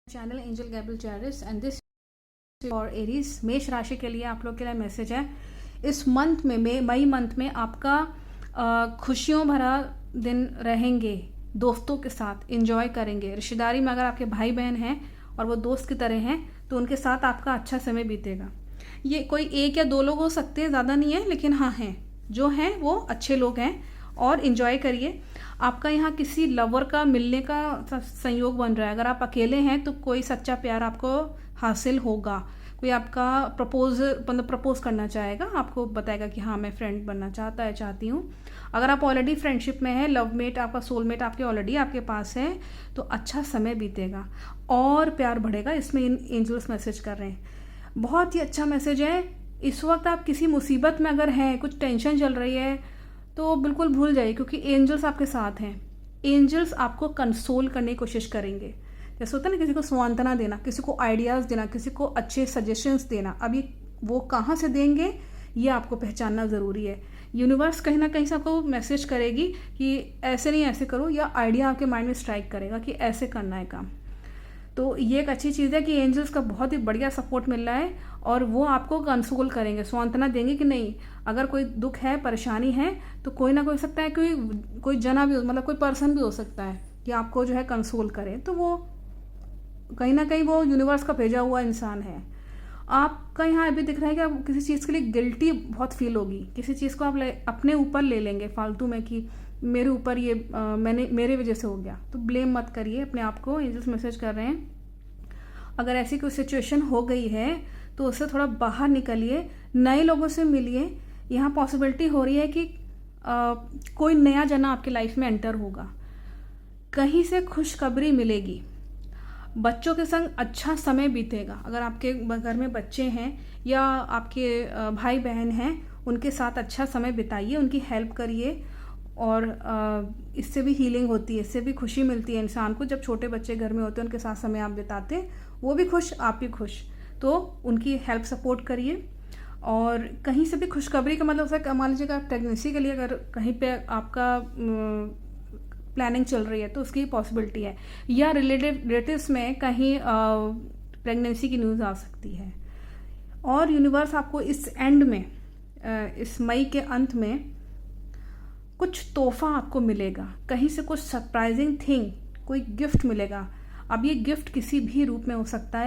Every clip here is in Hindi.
चैनल एंजल गैब्रियल चैरिस एंड दिस फॉर एरीज। मेष राशि के लिए आप लोग के लिए मैसेज है। इस मंथ में मई मंथ में आपका खुशियों भरा दिन रहेंगे। दोस्तों के साथ एंजॉय करेंगे। रिश्तेदारी में अगर आपके भाई बहन हैं और वो दोस्त की तरह हैं तो उनके साथ आपका अच्छा समय बीतेगा। ये कोई एक या दो लोग हो सकते हैं, ज़्यादा नहीं है, लेकिन हाँ हैं, जो हैं वो अच्छे लोग हैं और इन्जॉय करिए। आपका यहाँ किसी लवर का मिलने का संयोग बन रहा है। अगर आप अकेले हैं तो कोई सच्चा प्यार आपको हासिल होगा। कोई आपका प्रपोज करना चाहेगा, आपको बताएगा कि हाँ मैं फ्रेंड बनना चाहती हूँ। अगर आप ऑलरेडी फ्रेंडशिप में है, लवमेट आपका सोलमेट आपके ऑलरेडी आपके पास है तो अच्छा समय बीतेगा और प्यार बढ़ेगा। इसमें इन एंजल्स मैसेज कर रहे हैं। बहुत ही अच्छा मैसेज है। इस वक्त आप किसी मुसीबत में अगर हैं, कुछ टेंशन चल रही है तो बिल्कुल भूल जाइए, क्योंकि एंजल्स आपके साथ हैं। एंजल्स आपको कंसोल करने की कोशिश करेंगे। जैसे होता है ना, किसी को सांत्वना देना, किसी को आइडियाज़ देना, किसी को अच्छे सजेशंस देना। अभी वो कहाँ से देंगे ये आपको पहचानना ज़रूरी है। यूनिवर्स कहीं ना कहीं से आपको मैसेज करेगी कि ऐसे नहीं ऐसे करो, या आइडिया आपके माइंड में स्ट्राइक करेगा कि ऐसे करना है काम। तो ये एक अच्छी चीज़ है कि एंजल्स का बहुत ही बढ़िया सपोर्ट मिल रहा है और वो आपको कंसोल करेंगे, सांत्वना देंगे कि नहीं, अगर कोई दुख है, परेशानी है तो कोई ना कोई हो सकता है, कोई जना भी मतलब कोई पर्सन भी हो सकता है कि आपको जो है कंसोल करे। तो वो कहीं ना कहीं वो यूनिवर्स का भेजा हुआ इंसान है। आपका यहाँ अभी दिख रहा है कि आप किसी चीज़ के लिए गिल्टी बहुत फील होगी। किसी चीज़ को आप अपने ऊपर ले लेंगे फालतू में कि मेरे ऊपर ये मेरे वजह से हो गया। तो ब्लेम मत करिए अपने आप को। एंजल्स मैसेज कर रहे हैं अगर ऐसी कोई सिचुएशन हो गई है तो उससे थोड़ा बाहर निकलिए, नए लोगों से मिलिए। यहाँ पॉसिबिलिटी हो रही है कि कोई नया जना आपके लाइफ में एंटर होगा, कहीं से खुशखबरी मिलेगी, बच्चों के संग अच्छा समय बीतेगा। अगर आपके घर में बच्चे हैं या आपके भाई बहन हैं, उनके साथ अच्छा समय बिताइए, उनकी हेल्प करिए और इससे भी हीलिंग होती है, इससे भी खुशी मिलती है इंसान को। जब छोटे बच्चे घर में होते हैं, उनके साथ समय आप बिताते, वो भी खुश, आप भी खुश, तो उनकी हेल्प सपोर्ट करिए। और कहीं से भी खुशखबरी का मतलब है, मान लीजिएगा प्रेगनेंसी के लिए अगर कहीं पे आपका प्लानिंग चल रही है तो उसकी पॉसिबिलिटी है, या रिलेटिव्स में कहीं प्रेगनेंसी की न्यूज़ आ सकती है। और यूनिवर्स आपको इस एंड में, इस मई के अंत में कुछ तोहफा आपको मिलेगा, कहीं से कुछ सरप्राइजिंग थिंग, कोई गिफ्ट मिलेगा। अब ये गिफ्ट किसी भी रूप में हो सकता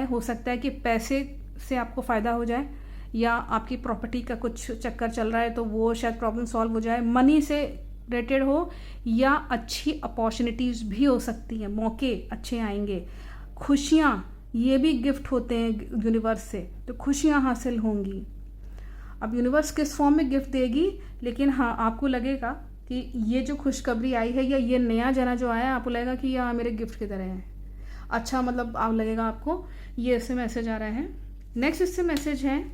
है कि पैसे से आपको फ़ायदा हो जाए, या आपकी प्रॉपर्टी का कुछ चक्कर चल रहा है तो वो शायद प्रॉब्लम सॉल्व हो जाए, मनी से रिलेटेड हो, या अच्छी अपॉर्चुनिटीज़ भी हो सकती हैं, मौके अच्छे आएंगे, खुशियाँ, ये भी गिफ्ट होते हैं यूनिवर्स से, तो खुशियाँ हासिल होंगी। अब यूनिवर्स किस फॉर्म में गिफ्ट देगी, लेकिन हाँ आपको लगेगा कि ये जो खुशखबरी आई है या ये नया जना जो आया है, आपको लगेगा कि यह मेरे गिफ्ट की तरह है। अच्छा मतलब आप लगेगा आपको, ये इससे मैसेज आ रहा है। नेक्स्ट इससे मैसेज है,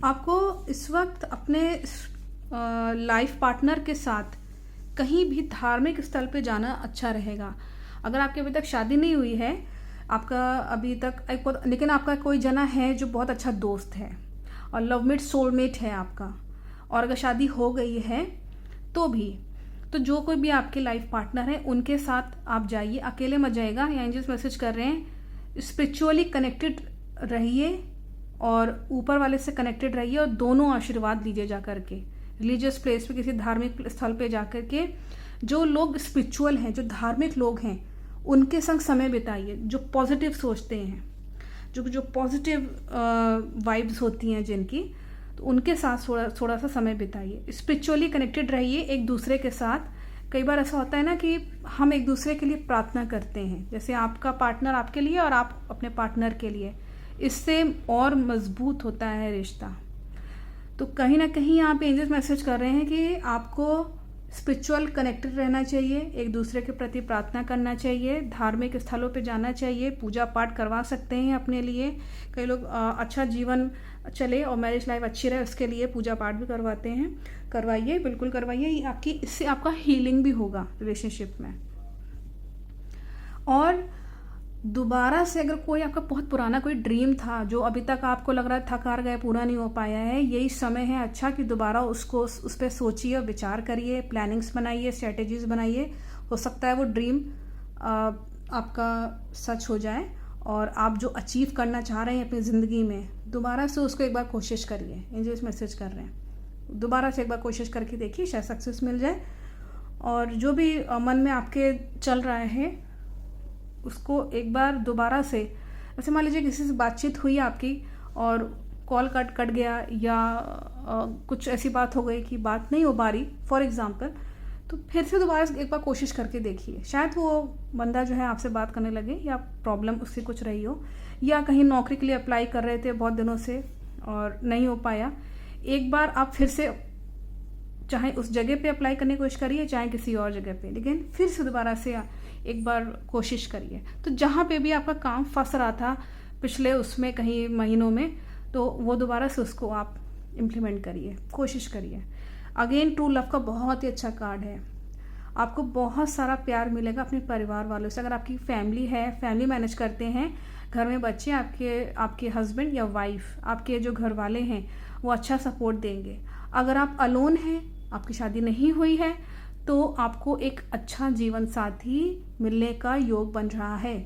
आपको इस वक्त अपने लाइफ पार्टनर के साथ कहीं भी धार्मिक स्थल पे जाना अच्छा रहेगा। अगर आपकी अभी तक शादी नहीं हुई है, आपका अभी तक लेकिन आपका कोई जना है जो बहुत अच्छा दोस्त है और लवमेट सोलमेट है आपका, और अगर शादी हो गई है तो भी, तो जो कोई भी आपके लाइफ पार्टनर है उनके साथ आप जाइए, अकेले मत जाइएगा। एंजल्स मैसेज कर रहे हैं स्पिरिचुअली कनेक्टेड रहिए और ऊपर वाले से कनेक्टेड रहिए, और दोनों आशीर्वाद लीजिए जा करके रिलीजियस प्लेस पे, किसी धार्मिक स्थल पे जा करके। जो लोग स्पिरिचुअल हैं, जो धार्मिक लोग हैं, उनके संग समय बिताइए, जो पॉजिटिव सोचते हैं, जो पॉजिटिव वाइब्स होती हैं जिनकी, तो उनके साथ थोड़ा सा समय बिताइए। स्पिरिचुअली कनेक्टेड रहिए एक दूसरे के साथ। कई बार ऐसा होता है ना कि हम एक दूसरे के लिए प्रार्थना करते हैं, जैसे आपका पार्टनर आपके लिए और आप अपने पार्टनर के लिए, इससे और मजबूत होता है रिश्ता। तो कहीं ना कहीं आप एंजल्स मैसेज कर रहे हैं कि आपको स्पिरिचुअल कनेक्टेड रहना चाहिए, एक दूसरे के प्रति प्रार्थना करना चाहिए, धार्मिक स्थलों पे जाना चाहिए, पूजा पाठ करवा सकते हैं अपने लिए। कई लोग अच्छा जीवन चले और मैरिज लाइफ अच्छी रहे उसके लिए पूजा पाठ भी करवाते हैं, करवाइए, बिल्कुल करवाइए। इससे आपका हीलिंग भी होगा रिलेशनशिप में। और दोबारा से अगर कोई आपका बहुत पुराना कोई ड्रीम था जो अभी तक आपको लग रहा है थक हार गया, पूरा नहीं हो पाया है, यही समय है अच्छा कि दोबारा उसको उस पर सोचिए, विचार करिए, प्लानिंग्स बनाइए, स्ट्रेटेजीज बनाइए। हो सकता है वो ड्रीम आपका सच हो जाए और आप जो अचीव करना चाह रहे हैं अपनी ज़िंदगी में, दोबारा से उसको एक बार कोशिश करिए। एंजल्स मैसेज कर रहे हैं, दोबारा से एक बार कोशिश करके देखिए, शायद सक्सेस मिल जाए। और जो भी मन में आपके चल रहा है उसको एक बार दोबारा से, जैसे मान लीजिए किसी से बातचीत हुई आपकी और कॉल कट गया या कुछ ऐसी बात हो गई कि बात नहीं हो पा रही फॉर एग्ज़ाम्पल, तो फिर से दोबारा एक बार कोशिश करके देखिए। शायद वो बंदा जो है आपसे बात करने लगे, या प्रॉब्लम उससे कुछ रही हो, या कहीं नौकरी के लिए अप्लाई कर रहे थे बहुत दिनों से और नहीं हो पाया। एक बार आप फिर से चाहे उस जगह पे अप्लाई करने की कोशिश करिए, चाहे किसी और जगह पे, लेकिन फिर से दोबारा से एक बार कोशिश करिए। तो जहाँ पे भी आपका काम फंस रहा था पिछले उसमें कहीं महीनों में, तो वो दोबारा से उसको आप इम्प्लीमेंट करिए, कोशिश करिए। अगेन ट्रू लव का बहुत ही अच्छा कार्ड है। आपको बहुत सारा प्यार मिलेगा अपने परिवार वालों से। अगर आपकी फैमिली है, फैमिली मैनेज करते हैं, घर में बच्चे, आपके हस्बैंड या वाइफ, आपके जो घर वाले हैं, वो अच्छा सपोर्ट देंगे। अगर आप अलोन हैं, आपकी शादी नहीं हुई है, तो आपको एक अच्छा जीवन साथी मिलने का योग बन रहा है।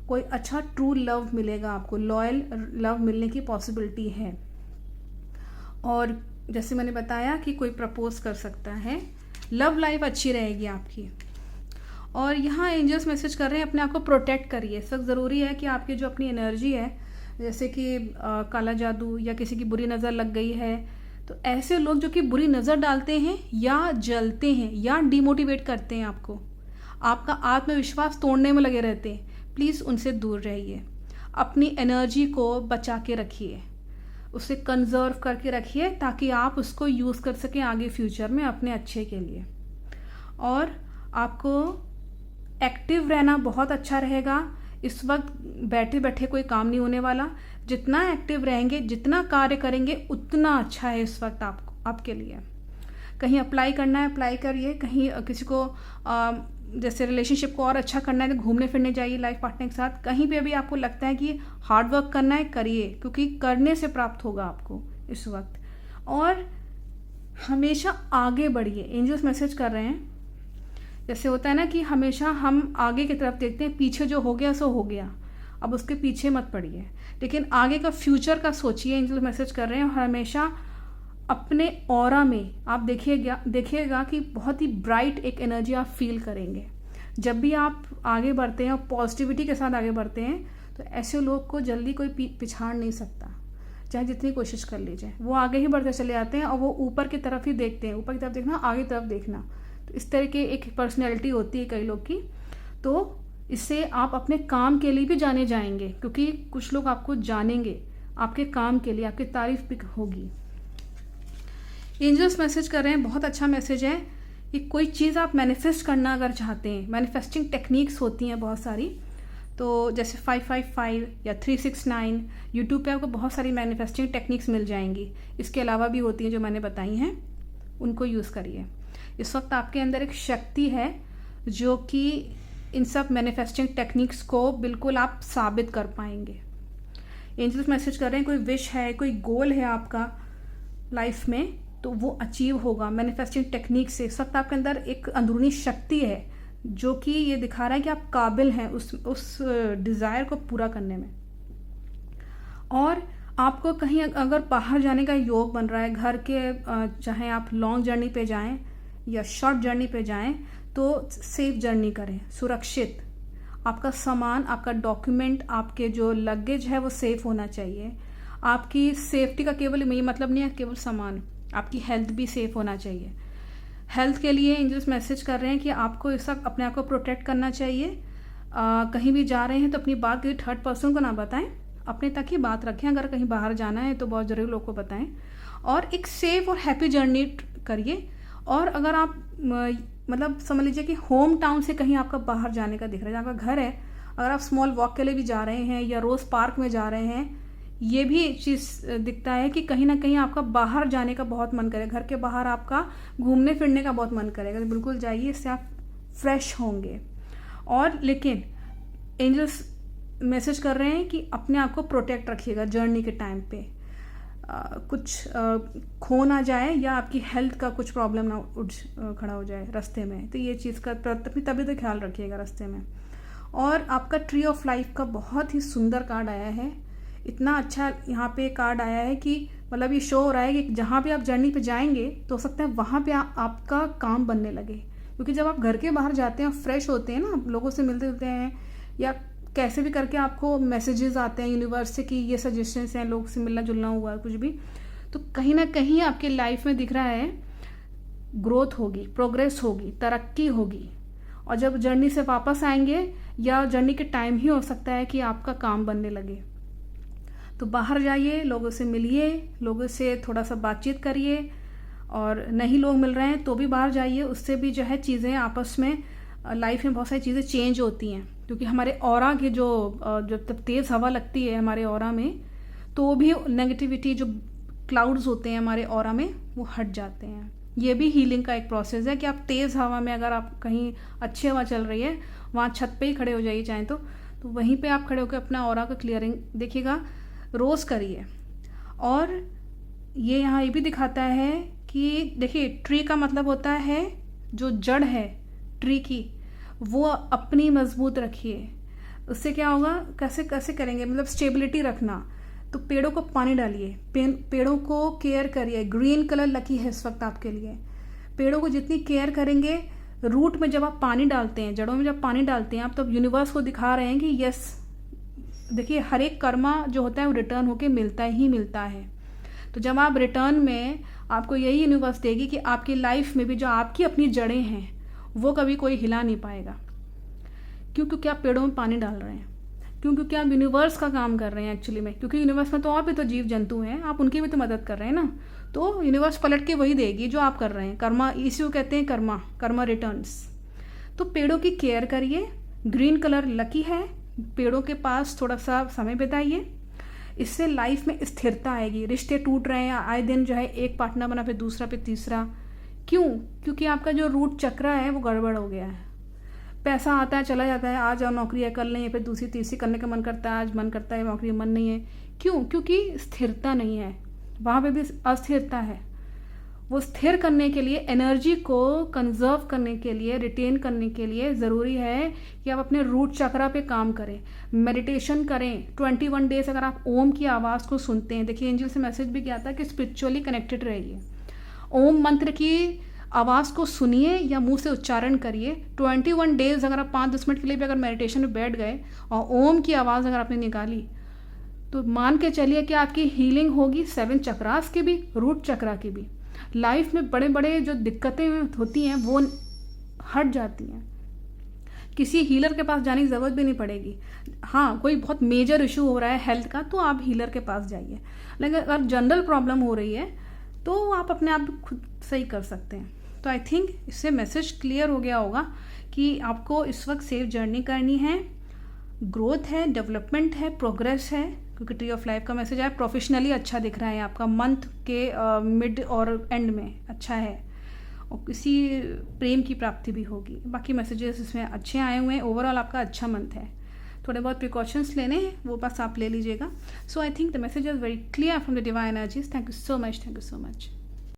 कोई अच्छा ट्रू लव मिलेगा आपको, लॉयल लव मिलने की पॉसिबिलिटी है। और जैसे मैंने बताया कि कोई प्रपोज कर सकता है। लव लाइफ अच्छी रहेगी आपकी। और यहाँ एंजल्स मैसेज कर रहे हैं अपने आप को प्रोटेक्ट करिए। इस वक्त ज़रूरी है कि आपकी जो अपनी एनर्जी है, जैसे कि काला जादू या किसी की बुरी नज़र लग गई है, तो ऐसे लोग जो कि बुरी नज़र डालते हैं या जलते हैं या डिमोटिवेट करते हैं आपको, आपका आत्मविश्वास तोड़ने में लगे रहते हैं, प्लीज़ उनसे दूर रहिए। अपनी एनर्जी को बचा के रखिए, उसे कंजर्व करके रखिए, ताकि आप उसको यूज़ कर सकें आगे फ्यूचर में अपने अच्छे के लिए। और आपको एक्टिव रहना बहुत अच्छा रहेगा। इस वक्त बैठे बैठे कोई काम नहीं होने वाला। जितना एक्टिव रहेंगे, जितना कार्य करेंगे, उतना अच्छा है इस वक्त आपके लिए। कहीं अप्लाई करना है, अप्लाई करिए। कहीं किसी को जैसे रिलेशनशिप को और अच्छा करना है तो घूमने फिरने जाइए लाइफ पार्टनर के साथ। कहीं पे भी आपको लगता है कि हार्ड वर्क करना है, करिए, क्योंकि करने से प्राप्त होगा आपको इस वक्त। और हमेशा आगे बढ़िए। एंजल्स मैसेज कर रहे हैं, जैसे होता है ना कि हमेशा हम आगे की तरफ देखते हैं, पीछे जो हो गया सो हो गया, अब उसके पीछे मत पड़िए, लेकिन आगे का फ्यूचर का सोचिए। एंजल्स मैसेज कर रहे हैं। हमेशा अपने ऑरा में आप देखिएगा कि बहुत ही ब्राइट एक एनर्जी आप फील करेंगे। जब भी आप आगे बढ़ते हैं और पॉजिटिविटी के साथ आगे बढ़ते हैं, तो ऐसे लोग को जल्दी कोई पिछाड़ नहीं सकता, चाहे जितनी कोशिश कर लीजिए। वो आगे ही बढ़ते चले जाते हैं और वो ऊपर की तरफ ही देखते हैं, ऊपर की तरफ देखना, आगे तरफ देखना। तो इस तरह की एक पर्सनैलिटी होती है कई लोग की। तो इससे आप अपने काम के लिए भी जाने जाएंगे, क्योंकि कुछ लोग आपको जानेंगे आपके काम के लिए, आपकी तारीफ भी होगी। एंजल्स मैसेज कर रहे हैं, बहुत अच्छा मैसेज है कि कोई चीज़ आप मैनिफेस्ट करना अगर चाहते हैं, मैनिफेस्टिंग टेक्निक्स होती हैं बहुत सारी, तो जैसे 555 या 369, यूट्यूब पे आपको बहुत सारी मैनिफेस्टिंग टेक्निक्स मिल जाएंगी। इसके अलावा भी होती हैं जो मैंने बताई हैं, उनको यूज़ करिए। इस वक्त आपके अंदर एक शक्ति है जो कि इन सब मैनिफेस्टिंग टेक्निक्स को बिल्कुल आप साबित कर पाएंगे। एंजल्स मैसेज कर रहे हैं, कोई विश है, कोई गोल है आपका लाइफ में, तो वो अचीव होगा मैनिफेस्टिंग टेक्निक से। इस वक्त आपके अंदर एक अंदरूनी शक्ति है जो कि ये दिखा रहा है कि आप काबिल हैं उस डिज़ायर को पूरा करने में। और आपको कहीं अगर बाहर जाने का योग बन रहा है, घर के चाहे आप लॉन्ग जर्नी पे जाएं या शॉर्ट जर्नी पे जाएं, तो सेफ जर्नी करें, सुरक्षित। आपका सामान, आपका डॉक्यूमेंट, आपके जो लगेज है वो सेफ होना चाहिए। आपकी सेफ्टी का केवल ये मतलब नहीं है केवल सामान, आपकी हेल्थ भी सेफ होना चाहिए। हेल्थ के लिए एंजल्स मैसेज कर रहे हैं कि आपको इस वक्त अपने आप को प्रोटेक्ट करना चाहिए। कहीं भी जा रहे हैं तो अपनी बात किसी थर्ड पर्सन को ना बताएं, अपने तक ही बात रखें। अगर कहीं बाहर जाना है तो बहुत ज़रूरी लोग को बताएं। और एक सेफ और हैप्पी जर्नी करिए। और अगर आप मतलब समझ लीजिए कि होम टाउन से कहीं आपका बाहर जाने का दिख रहा है, आपका घर है, अगर आप स्मॉल वॉक के लिए भी जा रहे हैं या रोज़ पार्क में जा रहे हैं, ये भी चीज़ दिखता है कि कहीं ना कहीं आपका बाहर जाने का बहुत मन करेगा, घर के बाहर आपका घूमने फिरने का बहुत मन करेगा, तो बिल्कुल जाइए, इससे आप फ्रेश होंगे। और लेकिन एंजल्स मैसेज कर रहे हैं कि अपने आप को प्रोटेक्ट रखिएगा जर्नी के टाइम पे, कुछ खो ना जाए या आपकी हेल्थ का कुछ प्रॉब्लम ना खड़ा हो जाए रास्ते में, तो ये चीज़ का तभी तो ख्याल रखिएगा रास्ते में। और आपका ट्री ऑफ लाइफ का बहुत ही सुंदर कार्ड आया है। इतना अच्छा यहाँ पे कार्ड आया है कि मतलब ये शो हो रहा है कि जहाँ भी आप जर्नी पे जाएंगे तो हो सकता है वहाँ पे आपका काम बनने लगे, क्योंकि जब आप घर के बाहर जाते हैं, फ्रेश होते हैं ना, लोगों से मिलते जुलते हैं या कैसे भी करके आपको मैसेजेस आते हैं यूनिवर्स से कि ये सजेशंस हैं, लोग से मिलना जुलना हुआ कुछ भी, तो कहीं ना कहीं आपके लाइफ में दिख रहा है ग्रोथ होगी, प्रोग्रेस होगी, तरक्की होगी। और जब जर्नी से वापस आएंगे या जर्नी के टाइम ही हो सकता है कि आपका काम बनने लगे। तो बाहर जाइए, लोगों से मिलिए, लोगों से थोड़ा सा बातचीत करिए, और नहीं लोग मिल रहे हैं तो भी बाहर जाइए, उससे भी जो है चीज़ें आपस में लाइफ में बहुत सारी चीज़ें चेंज होती हैं, क्योंकि हमारे ऑरा के जो जब तेज़ हवा लगती है हमारे ऑरा में तो भी नेगेटिविटी जो क्लाउड्स होते हैं हमारे ऑरा में वो हट जाते हैं। ये भी हीलिंग का एक प्रोसेस है कि आप तेज़ हवा में, अगर आप कहीं अच्छी हवा चल रही है वहाँ छत पे ही खड़े हो जाइए चाहें तो वहीं पे आप खड़े होकर अपना ऑरा का क्लियरिंग देखिएगा, रोज़ करिए। और ये यहाँ ये भी दिखाता है कि देखिए ट्री का मतलब होता है जो जड़ है ट्री की वो अपनी मजबूत रखिए। उससे क्या होगा, कैसे कैसे करेंगे, मतलब स्टेबिलिटी रखना। तो पेड़ों को पानी डालिए, पेड़ों को केयर करिए। ग्रीन कलर लकी है इस वक्त आपके लिए। पेड़ों को जितनी केयर करेंगे, रूट में जब आप पानी डालते हैं, जड़ों में जब पानी डालते हैं आप, तब यूनिवर्स को दिखा रहे हैं कि यस, देखिए हर एक कर्मा जो होता है वो रिटर्न होके मिलता ही मिलता है। तो जब आप रिटर्न में, आपको यही यूनिवर्स देगी कि आपकी लाइफ में भी जो आपकी अपनी जड़ें हैं वो कभी कोई हिला नहीं पाएगा। क्यों? क्योंकि आप पेड़ों में पानी डाल रहे हैं। क्यों? क्योंकि आप यूनिवर्स का काम कर रहे हैं एक्चुअली में, क्योंकि यूनिवर्स में तो और भी तो जीव जंतु हैं, आप उनकी भी तो मदद कर रहे हैं ना। तो यूनिवर्स पलट के वही देगी जो आप कर रहे हैं। कर्मा, इसी को कहते हैं कर्मा रिटर्न्स। तो पेड़ों की केयर करिए। ग्रीन कलर लकी है, पेड़ों के पास थोड़ा सा समय बिताइए, इससे लाइफ में स्थिरता आएगी। रिश्ते टूट रहे हैं आए दिन, जो है एक पार्टनर बना फिर दूसरा फिर तीसरा। क्यों? क्योंकि आपका जो रूट चक्र है वो गड़बड़ हो गया है। पैसा आता है चला जाता है, आज और नौकरी है कल नहीं है, फिर दूसरी तीसरी करने का मन करता है, आज मन करता है नौकरी, मन नहीं है। क्यों? क्योंकि स्थिरता नहीं है, वहाँ पे भी अस्थिरता है। वो स्थिर करने के लिए, एनर्जी को कंजर्व करने के लिए, रिटेन करने के लिए ज़रूरी है कि आप अपने रूट चक्रा पे काम करें, मेडिटेशन करें। 21 डेज अगर आप ओम की आवाज़ को सुनते हैं, देखिए एंजल से मैसेज भी किया था कि स्पिरिचुअली कनेक्टेड रहिए। ओम मंत्र की आवाज़ को सुनिए या मुंह से उच्चारण करिए। 21 डेज अगर आप 5-10 मिनट के लिए भी अगर मेडिटेशन में बैठ गए और ओम की आवाज़ अगर आपने निकाली, तो मान के चलिए कि आपकी हीलिंग होगी 7 चक्रास की भी, रूट चक्रा की भी। लाइफ में बड़े बड़े जो दिक्कतें होती हैं वो हट जाती हैं। किसी हीलर के पास जाने की ज़रूरत भी नहीं पड़ेगी। हाँ, कोई बहुत मेजर इशू हो रहा है हेल्थ का तो आप हीलर के पास जाइए, लेकिन अगर जनरल प्रॉब्लम हो रही है तो आप अपने आप खुद सही कर सकते हैं। तो आई थिंक इससे मैसेज क्लियर हो गया होगा कि आपको इस वक्त सेफ जर्नी करनी है, ग्रोथ है, डेवलपमेंट है, प्रोग्रेस है, क्योंकि ट्री ऑफ लाइफ का मैसेज है। प्रोफेशनली अच्छा दिख रहा है आपका, मंथ के मिड और एंड में अच्छा है, और किसी प्रेम की प्राप्ति भी होगी। बाकी मैसेजेस इसमें अच्छे आए हुए हैं। ओवरऑल आपका अच्छा मंथ है। थोड़े बहुत प्रिकॉशंस लेने हैं वो बस आप ले लीजिएगा। So I think the message is very clear from the divine energies. Thank you so much, thank you so much.